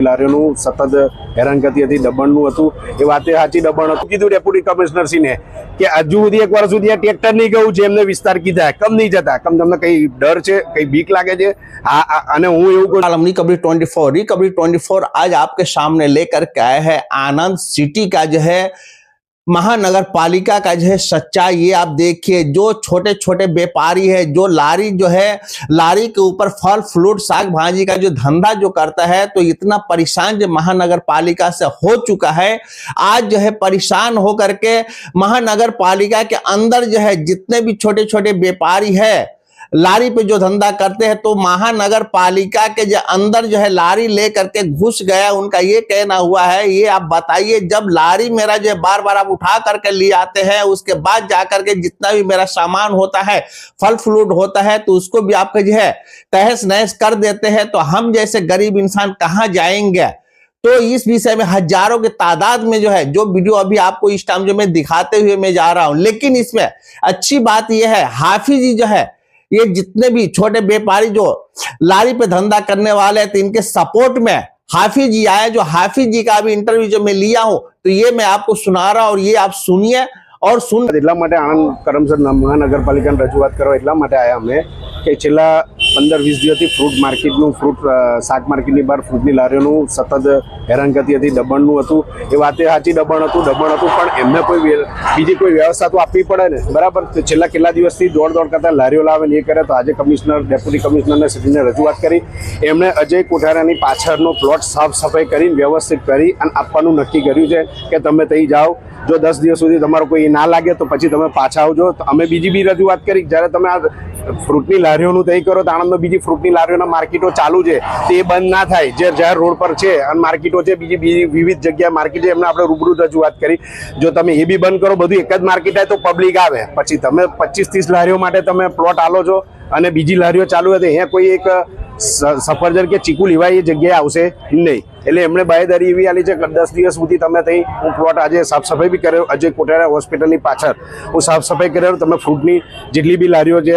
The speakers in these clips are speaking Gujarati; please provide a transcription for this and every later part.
લારીઓનું સતત હેરાનગતિ હતી, દબાણનું હતું. એ વાતે સાચી દબાણ હતું. કીધું ડેપ્યુટી કમિશનરશ્રીને કે હજુ સુધી એક વર્ષ સુધી આ ટ્રેક્ટર નહીં ગયું છે, એમને વિસ્તાર કીધા કમ નહીં જતા, કમ તમને કઈ ડર છે, કઈ બીક લાગે છે? અને હું એવું કહું, रिकवरी 24 आज आपके सामने लेकर के आए हैं आनंद सिटी का जो है महानगर पालिका का जो है सच्चाई। ये आप देखिए, जो छोटे छोटे व्यापारी है, जो लारी जो है लारी के ऊपर फल फ्रूट साग भाजी का जो धंधा जो करता है, तो इतना परेशान जो महानगर पालिका से हो चुका है। आज जो है परेशान होकर के महानगर पालिका के अंदर जो है जितने भी छोटे छोटे व्यापारी है लारी पे जो धंधा करते हैं, तो महानगर पालिका के जो अंदर जो है लारी लेकर के घुस गया। उनका ये कहना हुआ है, ये आप बताइए, जब लारी मेरा जो है बार बार आप उठा करके ले आते हैं, उसके बाद जाकर के जितना भी मेरा सामान होता है, फल फ्रूट होता है, तो उसको भी आपका जो है तहस नहस कर देते हैं, तो हम जैसे गरीब इंसान कहाँ जाएंगे? तो इस विषय में हजारों के तादाद में जो है जो वीडियो अभी आपको इस टाइम जो मैं दिखाते हुए मैं जा रहा हूं, लेकिन इसमें अच्छी बात यह है, हाफिज जी जो है, ये जितने भी छोटे व्यापारी जो लारी पे धंधा करने वाले हैं, तो इनके सपोर्ट में हाफिज जी आए। जो हाफिज जी का अभी इंटरव्यू जो मैं लिया हूं, तो ये मैं आपको सुना रहा हूं और ये आप सुनिए और सुन। એટલા માટે આણંદ કરમસદ મહાનગરપાલિકાને રજૂઆત કરવા એટલા માટે આવ્યા અમે કે છેલ્લા 15-20 દિવસથી ફ્રૂટ માર્કેટનું, ફ્રૂટ શાક માર્કેટની બહાર ફ્રૂટની લારીઓનું સતત હેરાનગતિ હતી, દબાણનું હતું. એ વાતે સાચી દબાણ હતું, પણ એમને કોઈ બીજી કોઈ વ્યવસ્થા તો આપવી પડે ને, બરાબર? તો છેલ્લા કેટલા દિવસથી દોડ કરતા લારીઓ લાવે ને એ કરે. તો આજે કમિશનર, ડેપ્યુટી કમિશનરને સીધીને રજૂઆત કરી. એમણે અજય કોઠારાની પાછળનો પ્લોટ સાફ સફાઈ કરીને વ્યવસ્થિત કરી અને આપવાનું નક્કી કર્યું છે કે તમે ત્યાં જાઓ. જો 10 દિવસ સુધી તમારો કોઈ ના લાગે તો પછી તમે પાછા આવજો. તો અમે બીજી બી રજૂઆત કરી, જ્યારે તમે આ ફ્રૂટની લારીઓનું તય કરો તો આણંદમાં બીજી ફ્રૂટની લારીઓના માર્કેટો ચાલુ છે, તે બંધ ના થાય. જે જાહેર રોડ પર છે અને માર્કેટો છે, બીજી વિવિધ જગ્યાએ માર્કેટ છે, એમને આપણે રૂબરૂ રજૂઆત કરી. જો તમે એ બી બંધ કરો, બધું એક જ માર્કેટ આવે, તો પબ્લિક આવે. પછી તમે 25-30 લારીઓ માટે તમે પ્લોટ આલો છો અને બીજી લારીઓ ચાલુ હોય, તો અહીંયા કોઈ એક સફરજન કે ચીકુ લેવાય એ જગ્યાએ આવશે નહીં. એટલે એમણે બાહેદારી એવી આલી છે કે 10 દિવસ સુધી તમે ત્યાં, હું પ્લોટ આજે સાફ સફાઈ બી કર્યો, અજય કોઠારા હોસ્પિટલની પાછળ હું સાફ સફાઈ કર્યો. તમે ફ્રૂટની જેટલી બી લારીઓ છે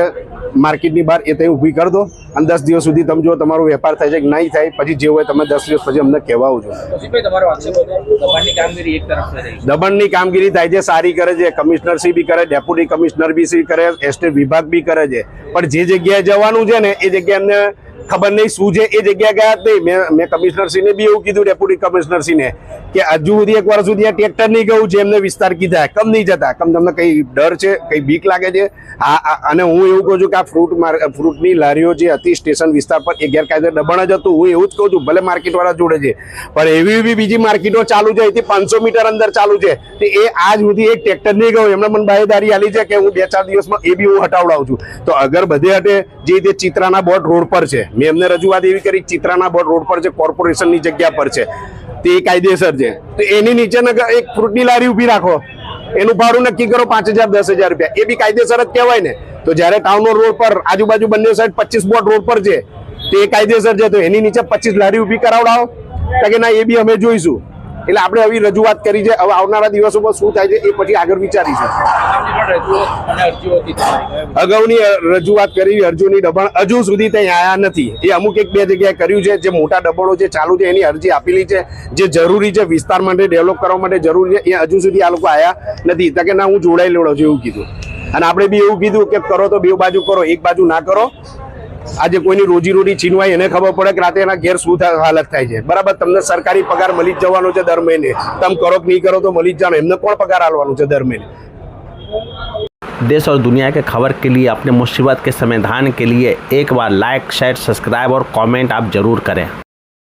માર્કેટની બહાર, એ ત્યાં ઊભી કરી દો અને 10 દિવસ સુધી તમે જો તમારો વેપાર થાય છે કે નહીં થાય, પછી જે હોય તમે 10 દિવસ પછી અમને કહેવા આવજો. દબાણની કામગીરી થાય છે, સારી કરે છે, કમિશનર શ્રી બી કરે, ડેપ્યુટી કમિશનર બી શ્રી કરે, એસ્ટેટ વિભાગ બી કરે છે. પણ જે જગ્યાએ જવાનું છે ને, એ જગ્યાએ એમને ખબર નહીં શું છે, એ જગ્યાએ ગયા જ નહીં. મેં કમિશનરશ્રીને બી એવું કીધું, ડેપ્યુટી કમિશનરશ્રીને, કે હજુ સુધી એક વર્ષ સુધી આ ટ્રેક્ટર નહીં ગયું છે, એમને વિસ્તાર કીધા કમ નહીં જતા, કમ તમને કઈ ડર છે, કઈ બીક લાગે છે? અને હું એવું કહું છું કે આ ફ્રૂટની લારીઓ જે હતી સ્ટેશન વિસ્તાર પર, એ ગેરકાયદે દબાણ જ હતું. હું એવું જ કહું છું, ભલે માર્કેટવાળા જોડે છે, પણ એવી બીજી માર્કેટો ચાલુ છે, અહીંથી 500 મીટર અંદર ચાલુ છે, તો એ આજ સુધી એક ટ્રેક્ટર નહીં ગયું. એમને મને બાહેદારી આલી છે કે હું 2-4 દિવસમાં એ બી હું હટાવડાવું છું. તો અગર બધે હટે, જે રીતે ચિત્રાના બોર્ડ રોડ પર છે, મેં એમને રજૂઆત એવી કરી, ચિત્રાના બોર્ડ રોડ પર છે, કોર્પોરેશનની જગ્યા પર છે, તે કાયદેસર છે. તો એની નીચે એક ફ્રૂટની લારી ઊભી રાખો, એનું ભાડું નક્કી કરો 5,000-10,000 રૂપિયા, એ બી કાયદેસર જ કહેવાય ને. તો જ્યારે ટાઉન રોડ પર આજુબાજુ બંને સાઈડ 25 બોર્ડ રોડ પર છે, તે કાયદેસર છે, તો એની નીચે 25 લારી ઊભી કરાવડાવો કે ના, એ બી અમે જોઈશું. એટલે આપણે આવી રજૂઆત કરી છે. હવે આવનારા દિવસોમાં શું થાય છે એ પછી આગળ વિચારીશું. અગાઉની રજૂઆત કરી, અરજીઓની દબાણ હજુ સુધી ત્યાં આવ્યા નથી. એ અમુક 1-2 જગ્યાએ કર્યું છે. જે મોટા દબાણો જે ચાલુ છે એની અરજી આપેલી છે, જે જરૂરી છે વિસ્તાર માટે ડેવલપ કરવા માટે જરૂરી છે, એ હજુ સુધી આ લોકો આવ્યા નથી. તો કે ના, હું જોડાઈ લેવડો છું એવું કીધું. અને આપણે બી એવું કીધું કે કરો તો બે બાજુ કરો, એક બાજુ ના કરો. આજે કોઈની રોજી છીનવાય, એને ખબર પડે કે રાતે એના ઘેર શું હાલત થાય છે, બરાબર? તમને સરકારી પગાર મળી જ જવાનો છે દર મહિને, તમે કરો કે નહીં કરો તો મળી જ જવાનો. એમને કોણ પગાર આલવાનું છે દર મહિને? देश और दुनिया के खबर के लिए, अपने मुसीबत के समाधान के लिए एक बार लाइक, शेयर, सब्सक्राइब और कमेंट आप जरूर करें।